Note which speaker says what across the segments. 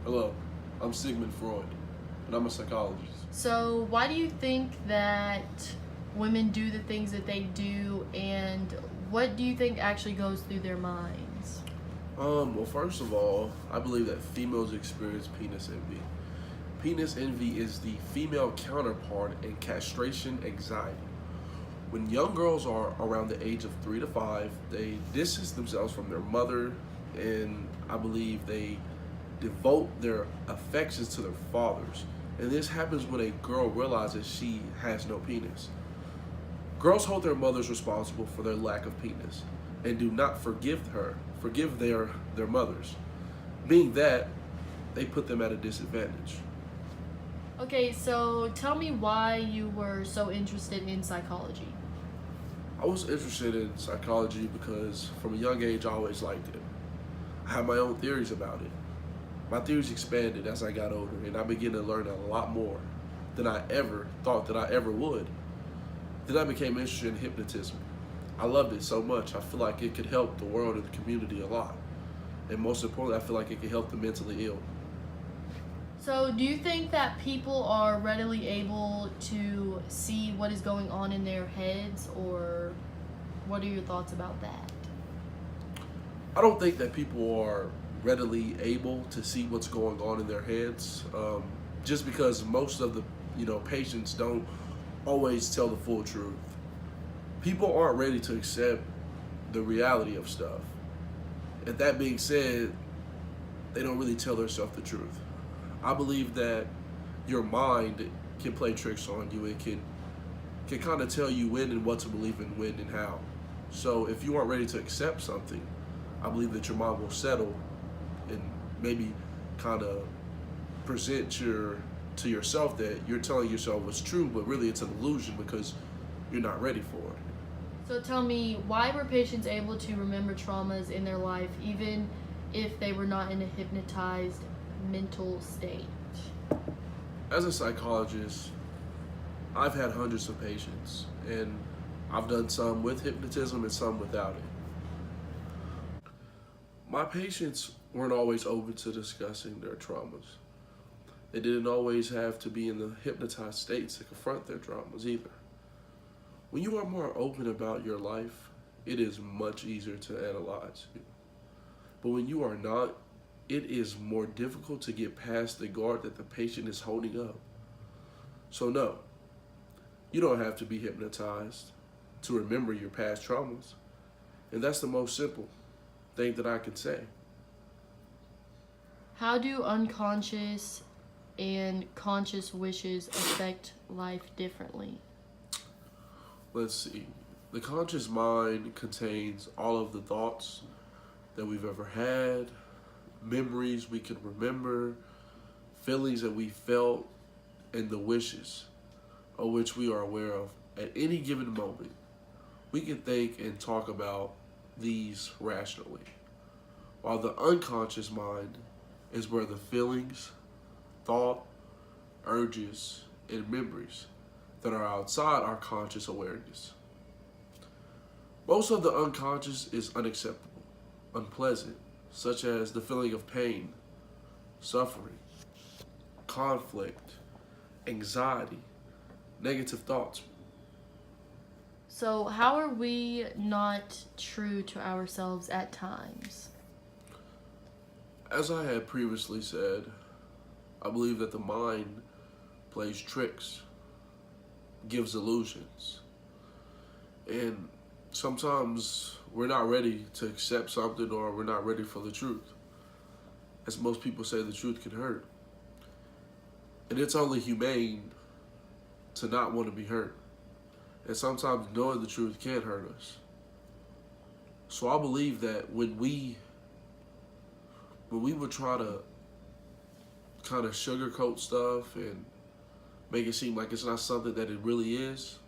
Speaker 1: Hello, I'm Sigmund Freud, and I'm a psychologist.
Speaker 2: So, why do you think that women do the things that they do, and what do you think actually goes through their minds?
Speaker 1: Well, first of all, I believe that females experience penis envy. Penis envy is the female counterpart in castration anxiety. When young girls are around the age of 3 to 5, they distance themselves from their mother, and I believe they devote their affections to their fathers. And this happens when a girl realizes she has no penis. Girls hold their mothers responsible for their lack of penis and do not forgive their mothers. Being that, they put them at a disadvantage.
Speaker 2: Okay, so tell me why you were so interested in psychology.
Speaker 1: I was interested in psychology because from a young age I always liked it. I had my own theories about it. My theories expanded as I got older and I began to learn a lot more than I ever thought that I ever would. Then I became interested in hypnotism. I loved it so much. I feel like it could help the world and the community a lot. And most importantly, I feel like it could help the mentally ill.
Speaker 2: So, do you think that people are readily able to see what is going on in their heads, or what are your thoughts about that?
Speaker 1: I don't think that people are readily able to see what's going on in their heads, just because most of the patients don't always tell the full truth. People aren't ready to accept the reality of stuff. And that being said, they don't really tell themselves the truth. I believe that your mind can play tricks on you. It can kind of tell you when and what to believe in, when and how. So if you aren't ready to accept something, I believe that your mind will settle and maybe kind of present to yourself that you're telling yourself what's true, but really it's an illusion because you're not ready for it.
Speaker 2: So, tell me, why were patients able to remember traumas in their life even if they were not in a hypnotized mental state?
Speaker 1: As a psychologist, I've had hundreds of patients, and I've done some with hypnotism and some without it. My patients weren't always open to discussing their traumas. They didn't always have to be in the hypnotized states to confront their traumas either. When you are more open about your life, it is much easier to analyze. But when you are not, it is more difficult to get past the guard that the patient is holding up. So no, you don't have to be hypnotized to remember your past traumas. And that's the most simple thing that I can say.
Speaker 2: How do unconscious and conscious wishes affect life differently?
Speaker 1: Let's see. The conscious mind contains all of the thoughts that we've ever had, memories we can remember, feelings that we felt, and the wishes of which we are aware of at any given moment. We can think and talk about these rationally, while the unconscious mind is where the feelings, thought, urges, and memories that are outside our conscious awareness. Most of the unconscious is unacceptable, unpleasant, such as the feeling of pain, suffering, conflict, anxiety, negative thoughts.
Speaker 2: So, how are we not true to ourselves at times?
Speaker 1: As I had previously said, I believe that the mind plays tricks, gives illusions, and sometimes we're not ready to accept something or we're not ready for the truth. As most people say, the truth can hurt. And it's only humane to not want to be hurt. And sometimes knowing the truth can hurt us. So I believe that when we would try to kind of sugarcoat stuff and make it seem like it's not something that it really is,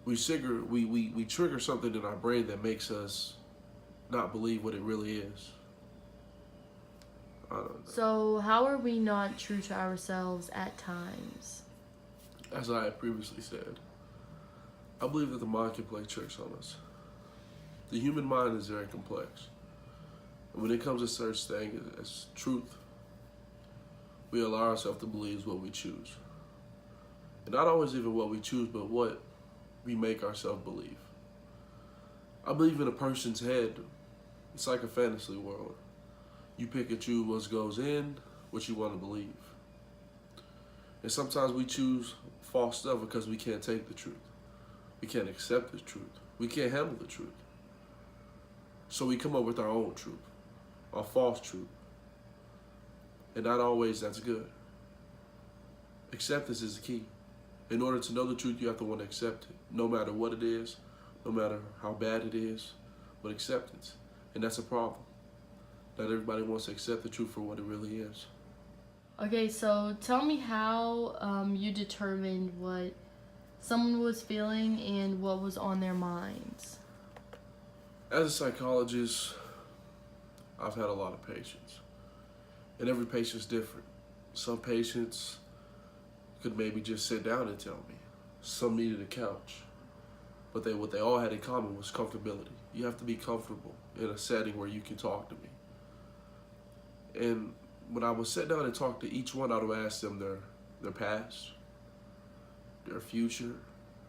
Speaker 1: we trigger something in our brain that makes us not believe what it really is. I don't know.
Speaker 2: So, how are we not true to ourselves at times?
Speaker 1: As I had previously said, I believe that the mind can play tricks on us. The human mind is very complex. When it comes to such things as truth, we allow ourselves to believe what we choose. And not always even what we choose, but what we make ourselves believe. I believe in a person's head, it's like a fantasy world. You pick and choose what goes in, what you want to believe. And sometimes we choose false stuff because we can't take the truth. We can't accept the truth. We can't handle the truth. So we come up with our own truth, our false truth. And not always that's good. Acceptance is the key. In order to know the truth, you have to want to accept it, no matter what it is, no matter how bad it is, but acceptance. And that's a problem. Not everybody wants to accept the truth for what it really is.
Speaker 2: Okay, so tell me how you determined what someone was feeling and what was on their minds.
Speaker 1: As a psychologist, I've had a lot of patients. And every patient's different. Some patients could maybe just sit down and tell me. Some needed a couch. But what they all had in common was comfortability. You have to be comfortable in a setting where you can talk to me. And when I would sit down and talk to each one, I would ask them their past, their future,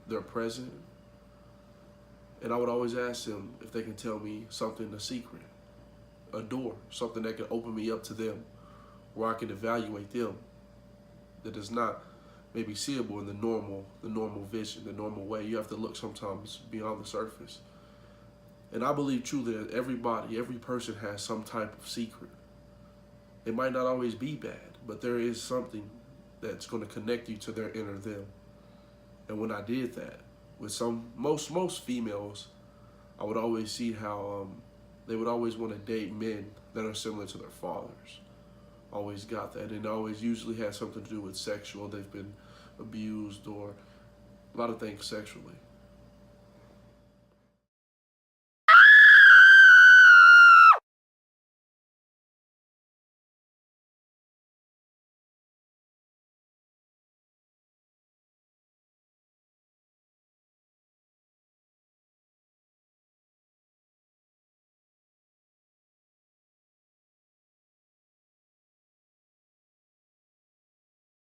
Speaker 1: their present. And I would always ask them if they can tell me something, a secret, a door, something that can open me up to them, where I can evaluate them, that is not maybe seeable in the normal vision, the normal way. You have to look sometimes beyond the surface. And I believe truly that every person has some type of secret. It might not always be bad, but there is something that's going to connect you to their inner them. And when I did that, with most females, I would always see how they would always want to date men that are similar to their fathers. Always got that, and always usually had something to do with sexual. They've been abused or a lot of things sexually.